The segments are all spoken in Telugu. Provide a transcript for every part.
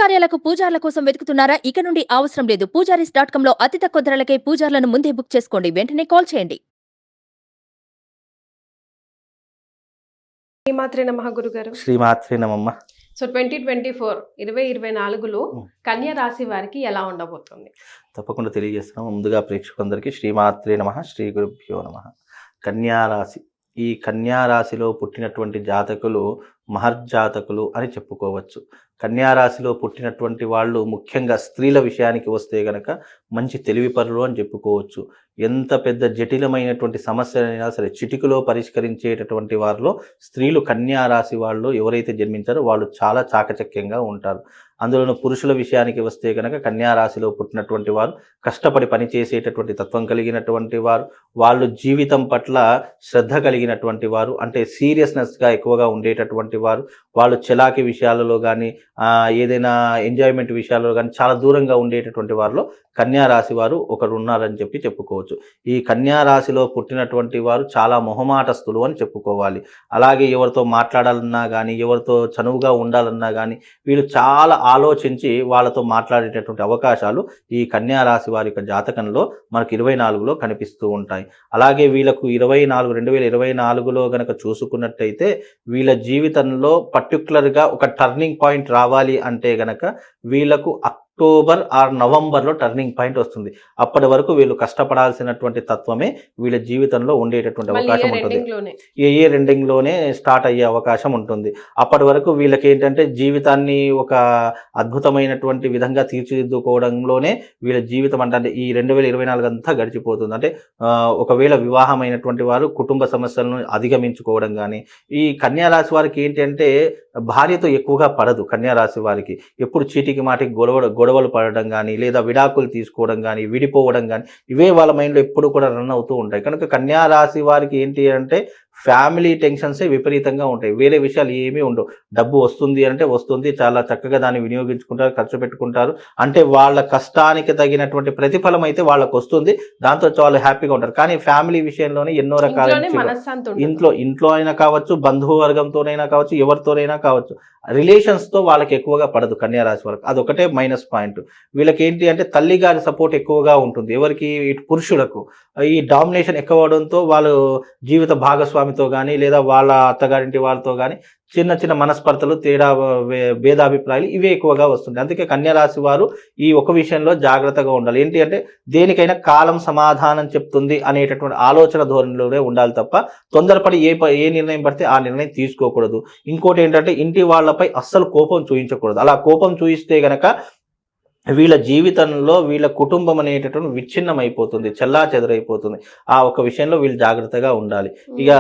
శుభకార్యాలకు పూజార్ల కోసం వెతుకుతున్నారా? ఇక నుండి అవసరం లేదు. పూజారీస్.com లో అతి తక్కువ ధరలకే పూజార్లను ముందే బుక్ చేసుకోండి. వెంటనే కాల్ చేయండి. శ్రీమాత్రే నమః గురుగారు. శ్రీమాత్రే నమమ్మ. సో 2024లో కన్యా రాశి వారికి ఎలా ఉండబోతుంది? తప్పకుండా తెలియజేస్తున్నాం. ముందుగా ప్రేక్షకులందరికీ శ్రీమాత్రే నమః, శ్రీ గురుభ్యో నమః. కన్యా రాశి, ఈ కన్యా రాశిలో పుట్టినటువంటి జాతకులు మహర్జాతకులు అని చెప్పుకోవచ్చు. కన్యా రాశిలో పుట్టినటువంటి వాళ్ళు ముఖ్యంగా స్త్రీల విషయానికి వస్తే గనక మంచి తెలివిపరులు అని చెప్పుకోవచ్చు. ఎంత పెద్ద జటిలమైనటువంటి సమస్యలైనా సరే చిటికలో పరిష్కరించేటటువంటి వారిలో స్త్రీలు కన్యా రాశి వాళ్ళు ఎవరైతే జన్మించారో వాళ్ళు చాలా చాకచక్యంగా ఉంటారు. అందులోనూ పురుషుల విషయానికి వస్తే కనుక కన్యా రాశిలో పుట్టినటువంటి వారు కష్టపడి పనిచేసేటటువంటి తత్వం కలిగినటువంటి వారు, వాళ్ళు జీవితం పట్ల శ్రద్ధ కలిగినటువంటి వారు, అంటే సీరియస్నెస్గా ఎక్కువగా ఉండేటటువంటి వారు, వాళ్ళు చలాకీ విషయాలలో కానీ ఏదైనా ఎంజాయ్మెంట్ విషయాలలో కానీ చాలా దూరంగా ఉండేటటువంటి వారిలో కన్యా రాశి వారు ఒకరు ఉన్నారని చెప్పుకోవచ్చు. ఈ కన్యా రాశిలో పుట్టినటువంటి వారు చాలా మొహమాటస్తులు అని చెప్పుకోవాలి. అలాగే ఎవరితో మాట్లాడాలన్నా కానీ ఎవరితో చనువుగా ఉండాలన్నా కానీ వీళ్ళు చాలా ఆలోచించి వాళ్ళతో మాట్లాడేటటువంటి అవకాశాలు ఈ కన్యా రాశి వారి యొక్క జాతకంలో మనకు 24లో కనిపిస్తూ ఉంటాయి. అలాగే వీళ్ళకు 2024లో గనక చూసుకున్నట్టయితే వీళ్ళ జీవితంలో పర్టికులర్గా ఒక టర్నింగ్ పాయింట్ రావాలి అంటే గనక వీళ్ళకు అక్టోబర్ ఆర్ నవంబర్లో టర్నింగ్ పాయింట్ వస్తుంది. అప్పటి వరకు వీళ్ళు కష్టపడాల్సినటువంటి తత్వమే వీళ్ళ జీవితంలో ఉండేటటువంటి అవకాశం ఉంటుంది. ఇయర్ ఎండింగ్లోనే స్టార్ట్ అయ్యే అవకాశం ఉంటుంది. అప్పటి వరకు వీళ్ళకి ఏంటంటే జీవితాన్ని ఒక అద్భుతమైనటువంటి విధంగా తీర్చిదిద్దుకోవడంలోనే వీళ్ళ జీవితం అంటే ఈ 2024 అంతా గడిచిపోతుంది. అంటే ఒకవేళ వివాహమైనటువంటి వారు కుటుంబ సమస్యలను అధిగమించుకోవడం కానీ, ఈ కన్యా రాశి వారికి ఏంటంటే భార్యతో ఎక్కువగా పడదు. కన్యా రాశి వారికి ఎప్పుడు చీటికి మాటికి గొడవలు పడడం కానీ, లేదా విడాకులు తీసుకోవడం కానీ, విడిపోవడం కానీ, ఇవే వాళ్ళ మైండ్లో ఎప్పుడు కూడా రన్ అవుతూ ఉంటాయి. కనుక కన్యా రాశి వారికి ఏంటి అంటే ఫ్యామిలీ టెన్షన్సే విపరీతంగా ఉంటాయి. వేరే విషయాలు ఏమీ ఉండవు. డబ్బు వస్తుంది అంటే వస్తుంది, చాలా చక్కగా దాన్ని వినియోగించుకుంటారు, ఖర్చు పెట్టుకుంటారు. అంటే వాళ్ళ కష్టానికి తగినటువంటి ప్రతిఫలం అయితే వాళ్ళకు వస్తుంది, దాంతో చాలా హ్యాపీగా ఉంటారు. కానీ ఫ్యామిలీ విషయంలోనే ఎన్నో రకాల ఇంట్లో అయినా కావచ్చు, బంధువర్గంతోనైనా కావచ్చు, ఎవరితోనైనా కావచ్చు, రిలేషన్స్తో వాళ్ళకి ఎక్కువగా పడదు కన్యా రాశి వాళ్ళకి. అదొకటే మైనస్ పాయింట్. వీళ్ళకి ఏంటి అంటే తల్లి గారి సపోర్ట్ ఎక్కువగా ఉంటుంది. ఎవరికి? ఇటు పురుషులకు ఈ డామినేషన్ ఎక్కువ అవడంతో వాళ్ళు జీవిత భాగస్వామితో కానీ లేదా వాళ్ళ అత్తగారింటి వాళ్ళతో కానీ చిన్న చిన్న మనస్పర్ధలు, తేడా, భేదాభిప్రాయాలు ఇవే ఎక్కువగా వస్తుంటాయి. అందుకే కన్యా రాశి వారు ఈ ఒక విషయంలో జాగ్రత్తగా ఉండాలి. ఏంటి అంటే దేనికైనా కాలం సమాధానం చెప్తుంది అనేటటువంటి ఆలోచన ధోరణిలోనే ఉండాలి తప్ప తొందరపడి ఏ నిర్ణయం పడితే ఆ నిర్ణయం తీసుకోకూడదు. ఇంకోటి ఏంటంటే ఇంటి వాళ్ళపై అస్సలు కోపం చూపించకూడదు. అలా కోపం చూపిస్తే గనక వీళ్ళ జీవితంలో వీళ్ళ కుటుంబం అనేటటువంటి విచ్ఛిన్నం అయిపోతుంది, చెల్లా చెదరైపోతుంది. ఆ ఒక విషయంలో వీళ్ళు జాగ్రత్తగా ఉండాలి. ఇక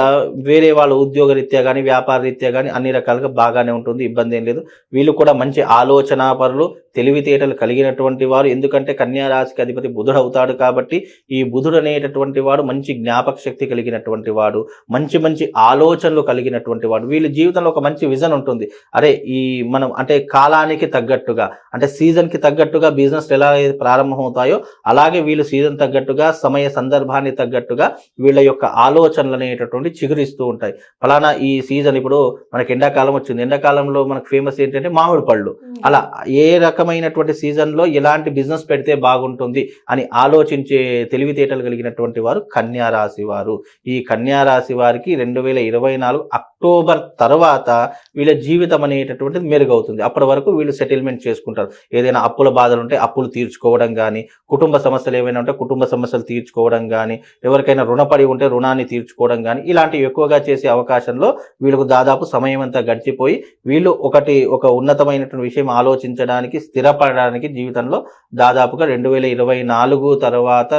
వేరే వాళ్ళ ఉద్యోగ రీత్యా కానీ వ్యాపార రీత్యా కానీ అన్ని రకాలుగా బాగానే ఉంటుంది, ఇబ్బంది ఏం లేదు. వీళ్ళు కూడా మంచి ఆలోచన పరులు, తెలివితేటలు కలిగినటువంటి వారు. ఎందుకంటే కన్యా రాశికి అధిపతి బుధుడు అవుతాడు కాబట్టి ఈ బుధుడు అనేటటువంటి వాడు మంచి జ్ఞాపక శక్తి కలిగినటువంటి వాడు, మంచి మంచి ఆలోచనలు కలిగినటువంటి వాడు. వీళ్ళ జీవితంలో ఒక మంచి విజన్ ఉంటుంది. అరే ఈ మనం అంటే కాలానికి తగ్గట్టుగా, అంటే సీజన్కి తగ్గట్టుగా బిజినెస్ ఎలా ప్రారంభమవుతాయో అలాగే వీళ్ళు సీజన్ తగ్గట్టుగా, సమయ సందర్భాన్ని తగ్గట్టుగా వీళ్ళ యొక్క ఆలోచనలు అనేటటువంటి చిగురిస్తూ ఉంటాయి. ఫలానా ఈ సీజన్ ఇప్పుడు మనకి ఎండాకాలం వచ్చింది, ఎండాకాలంలో మనకు ఫేమస్ ఏంటంటే మామిడి పళ్ళు. అలా ఏ రకమైనటువంటి సీజన్లో ఎలాంటి బిజినెస్ పెడితే బాగుంటుంది అని ఆలోచించే తెలివితేటలు కలిగినటువంటి వారు కన్యా రాశి వారు. ఈ కన్యా రాశి వారికి 2024 అక్టోబర్ తర్వాత వీళ్ళ జీవితం అనేటటువంటిది మెరుగవుతుంది. అప్పటి వరకు వీళ్ళు సెటిల్మెంట్ చేసుకుంటారు. ఏదైనా అప్పుల బాధలు ఉంటే అప్పులు తీర్చుకోవడం కానీ, కుటుంబ సమస్యలు ఏమైనా ఉంటే కుటుంబ సమస్యలు తీర్చుకోవడం కానీ, ఎవరికైనా రుణపడి ఉంటే రుణాన్ని తీర్చుకోవడం కానీ, ఇలాంటివి ఎక్కువగా చేసే అవకాశంలో వీళ్ళకు దాదాపు సమయం అంతా గడిచిపోయి వీళ్ళు ఒక ఉన్నతమైనటువంటి విషయం ఆలోచించడానికి, స్థిరపడడానికి జీవితంలో దాదాపుగా 2024 తర్వాత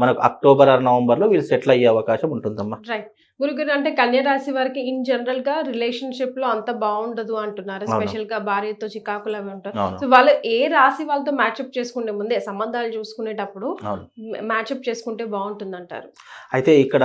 మనకు అక్టోబర్ ఆర్ నవంబర్లో వీళ్ళు సెటిల్ అయ్యే అవకాశం ఉంటుందమ్మా. రైట్ గురుగారు, అంటే కన్యా రాశి వారికి ఇన్ జనరల్ గా రిలేషన్షిప్ లో అంత బాగుండదు అంటున్నారు. స్పెషల్ గా భార్యతో చికాకులు అవి ఉంటారు. సో వాళ్ళు ఏ రాశి వాళ్ళతో మ్యాచ్అప్ చేసుకుంటే ముందే సంబంధాలు చూసుకునేటప్పుడు మ్యాచ్అప్ చేసుకుంటే బాగుంటుంది అంటారు. అయితే ఇక్కడ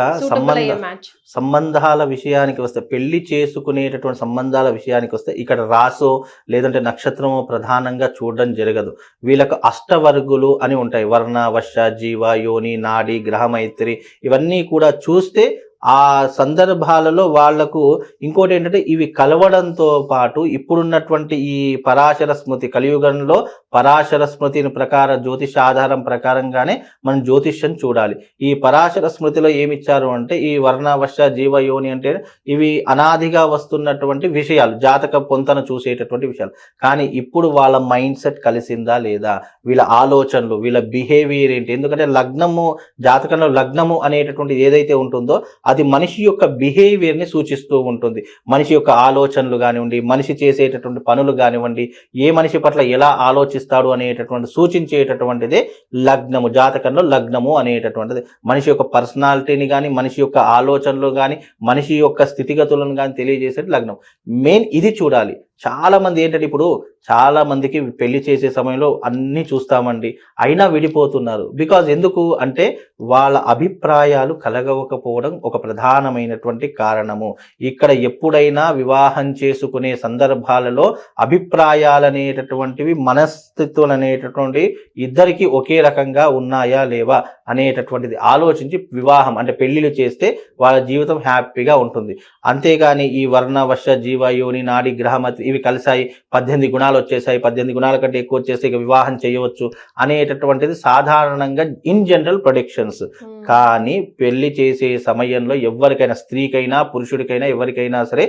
సంబంధాల విషయానికి వస్తే, పెళ్లి చేసుకునేటటువంటి సంబంధాల విషయానికి వస్తే ఇక్కడ రాసో లేదంటే నక్షత్రమో ప్రధానంగా చూడడం జరగదు. వీళ్ళకు అష్టవర్గులు అని ఉంటాయి. వర్ణ, వర్ష, జీవ, యోని, నాడి, గ్రహమైత్రి ఇవన్నీ కూడా చూస్తే ఆ సందర్భాలలో వాళ్లకు ఇంకోటి ఏంటంటే ఇవి కలవడంతో పాటు ఇప్పుడున్నటువంటి ఈ పరాశర స్మృతి కలియుగంలో పరాశర స్మృతిని ప్రకారం జ్యోతిష ఆధారం ప్రకారంగానే మనం జ్యోతిష్యం చూడాలి. ఈ పరాశర స్మృతిలో ఏమిచ్చారు అంటే ఈ వర్ణవశ జీవయోని అంటే ఇవి అనాదిగా వస్తున్నటువంటి విషయాలు, జాతక పొంతన చూసేటటువంటి విషయాలు. కానీ ఇప్పుడు వాళ్ళ మైండ్ సెట్ కలిసిందా లేదా, వీళ్ళ ఆలోచనలు, వీళ్ళ బిహేవియర్ ఏంటి, ఎందుకంటే లగ్నము జాతకంలో లగ్నము అనేటటువంటి ఏదైతే ఉంటుందో అది మనిషి యొక్క బిహేవియర్ని సూచిస్తూ ఉంటుంది. మనిషి యొక్క ఆలోచనలు కానివ్వండి, మనిషి చేసేటటువంటి పనులు కానివ్వండి, ఏ మనిషి పట్ల ఎలా ఆలోచిస్తాడు అనేటటువంటి సూచించేటటువంటిదే లగ్నము. జాతకంలో లగ్నము అనేటటువంటిది మనిషి యొక్క పర్సనాలిటీని కానీ, మనిషి యొక్క ఆలోచనలు కానీ, మనిషి యొక్క స్థితిగతులను కానీ తెలియజేసేది లగ్నం. మెయిన్ ఇది చూడాలి. చాలా మంది ఏంటంటే ఇప్పుడు చాలా మందికి పెళ్లి చేసే సమయంలో అన్నీ చూస్తామండి, అయినా విడిపోతున్నారు. బికాజ్ ఎందుకు అంటే వాళ్ళ అభిప్రాయాలు కలగకపోవడం ఒక ప్రధానమైనటువంటి కారణము. ఇక్కడ ఎప్పుడైనా వివాహం చేసుకునే సందర్భాలలో అభిప్రాయాలు అనేటటువంటివి, మనస్థితులు అనేటటువంటి ఇద్దరికి ఒకే రకంగా ఉన్నాయా లేవా అనేటటువంటిది ఆలోచించి వివాహం అంటే పెళ్లిళ్ళు చేస్తే వాళ్ళ జీవితం హ్యాపీగా ఉంటుంది. అంతేగాని ఈ వర్ణవశ జీవయోని నాడి గ్రహమతి ఇవి కలిసాయి, 18 గుణాలు వచ్చేసాయి, 18 గుణాల కంటే ఎక్కువ వచ్చేస్తే ఇక వివాహం చేయవచ్చు అనేటటువంటిది సాధారణంగా ఇన్ జనరల్ ప్రొడిక్షన్స్. కానీ పెళ్లి చేసే సమయంలో ఎవరికైనా, స్త్రీకైనా పురుషుడికైనా ఎవరికైనా సరే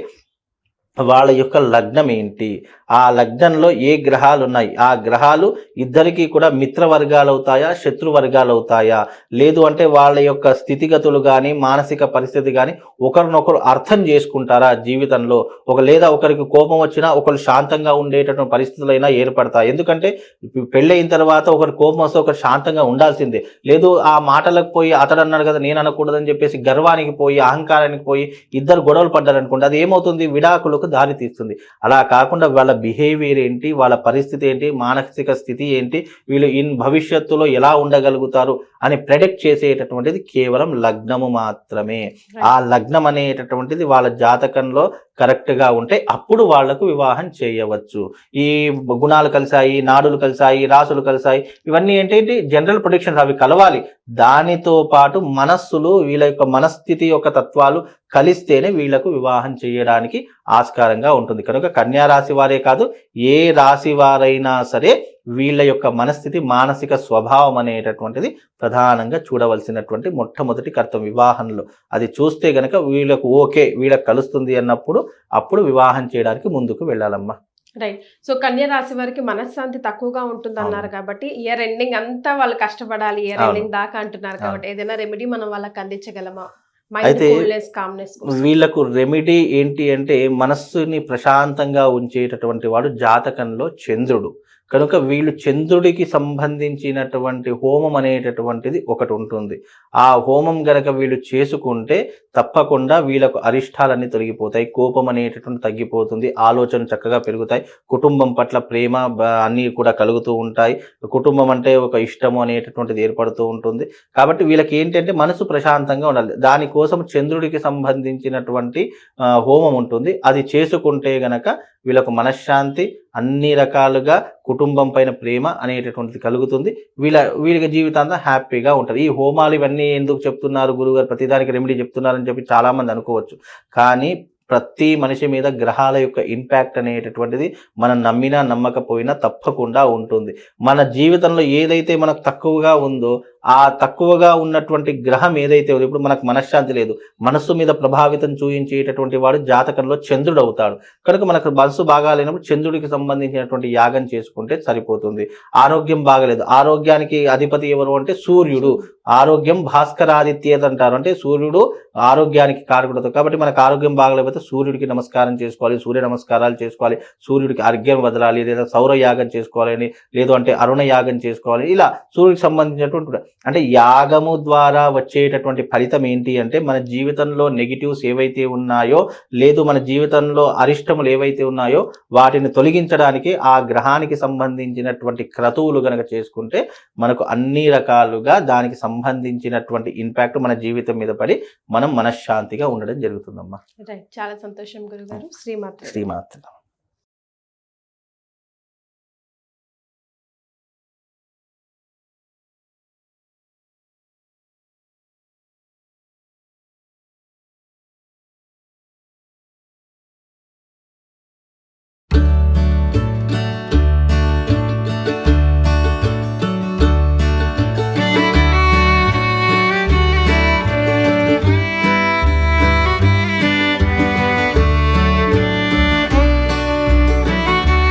వాళ్ళ యొక్క లగ్నం ఏంటి, ఆ లగ్నంలో ఏ గ్రహాలు ఉన్నాయి, ఆ గ్రహాలు ఇద్దరికీ కూడా మిత్ర వర్గాలు అవుతాయా, శత్రు వర్గాలు అవుతాయా, లేదు అంటే వాళ్ళ యొక్క స్థితిగతులు కానీ, మానసిక పరిస్థితి కానీ ఒకరినొకరు అర్థం చేసుకుంటారా జీవితంలో, లేదా ఒకరికి కోపం వచ్చినా ఒకరు శాంతంగా ఉండేటటువంటి పరిస్థితులైనా ఏర్పడతాయి. ఎందుకంటే పెళ్ళయిన తర్వాత ఒకరి కోపం వస్తే ఒకరు శాంతంగా ఉండాల్సిందే. లేదు ఆ మాటలకు పోయి అతడు అన్నాడు కదా నేను అనకూడదని చెప్పేసి గర్వానికి పోయి, అహంకారానికి పోయి ఇద్దరు గొడవలు పడ్డారనుకోండి, అది ఏమవుతుంది, విడాకులకు దారి తీస్తుంది. అలా కాకుండా వాళ్ళ బిహేవియర్ ఏంటి, వాళ్ళ పరిస్థితి ఏంటి, మానసిక స్థితి ఏంటి, వీళ్ళు భవిష్యత్తులో ఎలా ఉండగలుగుతారు అని ప్రెడిక్ట్ చేసేటటువంటిది కేవలం లగ్నము మాత్రమే. ఆ లగ్నం అనేటటువంటిది వాళ్ళ జాతకంలో కరెక్ట్ గా ఉంటే అప్పుడు వాళ్లకు వివాహం చేయవచ్చు. ఈ గుణాలు కలిసాయి, నాడులు కలిసాయి, రాసులు కలిసాయి, ఇవన్నీ ఏంటంటే జనరల్ ప్రొడిక్షన్స్, అవి కలవాలి. దానితో పాటు మనస్సులు, వీళ్ళ యొక్క మనస్థితి యొక్క తత్వాలు కలిస్తేనే వీళ్లకు వివాహం చేయడానికి ఆస్కారంగా ఉంటుంది. కనుక కన్యా రాశి వారే కాదు, ఏ రాశి వారైనా సరే వీళ్ళ యొక్క మనస్థితి, మానసిక స్వభావం అనేటటువంటిది ప్రధానంగా చూడవలసినటువంటి మొట్టమొదటి కర్తవ్యం వివాహంలో. అది చూస్తే గనక వీళ్ళకు ఓకే, వీళ్ళకి కలుస్తుంది అన్నప్పుడు అప్పుడు వివాహం చేయడానికి ముందుకు వెళ్ళాలమ్మా. రైట్. సో కన్యా రాశి వారికి మనశ్శాంతి తక్కువగా ఉంటుంది అన్నారు కాబట్టి ఇయర్ ఎండింగ్ అంతా వాళ్ళు కష్టపడాలి, ఇయర్ ఎండింగ్ దాకా అంటున్నారు కాబట్టి ఏదైనా రెమెడీ మనం వాళ్ళకి అందించగలమా? అయితే వీళ్ళకు రెమెడీ ఏంటి అంటే మనస్సుని ప్రశాంతంగా ఉంచేటటువంటి వాడు జాతకంలో చంద్రుడు. కనుక వీళ్ళు చంద్రుడికి సంబంధించినటువంటి హోమం అనేటటువంటిది ఒకటి ఉంటుంది. ఆ హోమం గనక వీళ్ళు చేసుకుంటే తప్పకుండా వీళ్ళకు అరిష్టాలన్నీ తొలగిపోతాయి, కోపం అనేటటువంటి తగ్గిపోతుంది, ఆలోచన చక్కగా పెరుగుతాయి, కుటుంబం పట్ల ప్రేమ అన్నీ కూడా కలుగుతూ ఉంటాయి, కుటుంబం అంటే ఒక ఇష్టము అనేటటువంటిది ఏర్పడుతూ ఉంటుంది. కాబట్టి వీళ్ళకి ఏంటంటే మనసు ప్రశాంతంగా ఉండాలి. దానికోసం చంద్రుడికి సంబంధించినటువంటి హోమం ఉంటుంది. అది చేసుకుంటే గనక వీళ్ళకు మనశ్శాంతి, అన్ని రకాలుగా కుటుంబం పైన ప్రేమ అనేటటువంటిది కలుగుతుంది. వీళ్ళకి జీవితాంతం హ్యాపీగా ఉంటారు. ఈ హోమాలు ఇవన్నీ ఎందుకు చెప్తున్నారు గురుగారు, ప్రతిదానికి రెమెడీ చెప్తున్నారని చెప్పి చాలా మంది అనుకోవచ్చు. కానీ ప్రతి మనిషి మీద గ్రహాల యొక్క ఇంపాక్ట్ అనేటటువంటిది మనం నమ్మినా నమ్మకపోయినా తప్పకుండా ఉంటుంది. మన జీవితంలో ఏదైతే మనకు తక్కువగా ఉందో ఆ తక్కువగా ఉన్నటువంటి గ్రహం ఏదైతే ఉందో, ఇప్పుడు మనకు మనశ్శాంతి లేదు, మనస్సు మీద ప్రభావితం చూపించేటటువంటి వాడు జాతకంలో చంద్రుడు అవుతాడు. కనుక మనకు మనసు బాగాలేనప్పుడు చంద్రుడికి సంబంధించినటువంటి యాగం చేసుకుంటే సరిపోతుంది. ఆరోగ్యం బాగలేదు, ఆరోగ్యానికి అధిపతి ఎవరు అంటే సూర్యుడు. ఆరోగ్యం భాస్కరాదిత్యేది అంటారు, అంటే సూర్యుడు ఆరోగ్యానికి కారకుడు. కాబట్టి మనకు ఆరోగ్యం బాగలేకపోతే సూర్యుడికి నమస్కారం చేసుకోవాలి, సూర్య నమస్కారాలు చేసుకోవాలి, సూర్యుడికి అర్ఘ్యం వదలాలి, లేదా సౌర యాగం చేసుకోవాలని, లేదు అంటే అరుణ యాగం చేసుకోవాలి. ఇలా సూర్యుడికి సంబంధించినటువంటి అంటే యాగము ద్వారా వచ్చేటటువంటి ఫలితం ఏంటి అంటే మన జీవితంలో నెగిటివ్స్ ఏవైతే ఉన్నాయో, లేదు మన జీవితంలో అరిష్టములు ఏవైతే ఉన్నాయో వాటిని తొలగించడానికి ఆ గ్రహానికి సంబంధించినటువంటి క్రతువులు గనక చేసుకుంటే మనకు అన్ని రకాలుగా దానికి సంబంధించినటువంటి ఇంపాక్ట్ మన జీవితం మీద పడి మనం మనశ్శాంతిగా ఉండడం జరుగుతుందమ్మా. చాలా సంతోషం గురుగారు. శ్రీమాత్రే. శ్రీమాత్రే.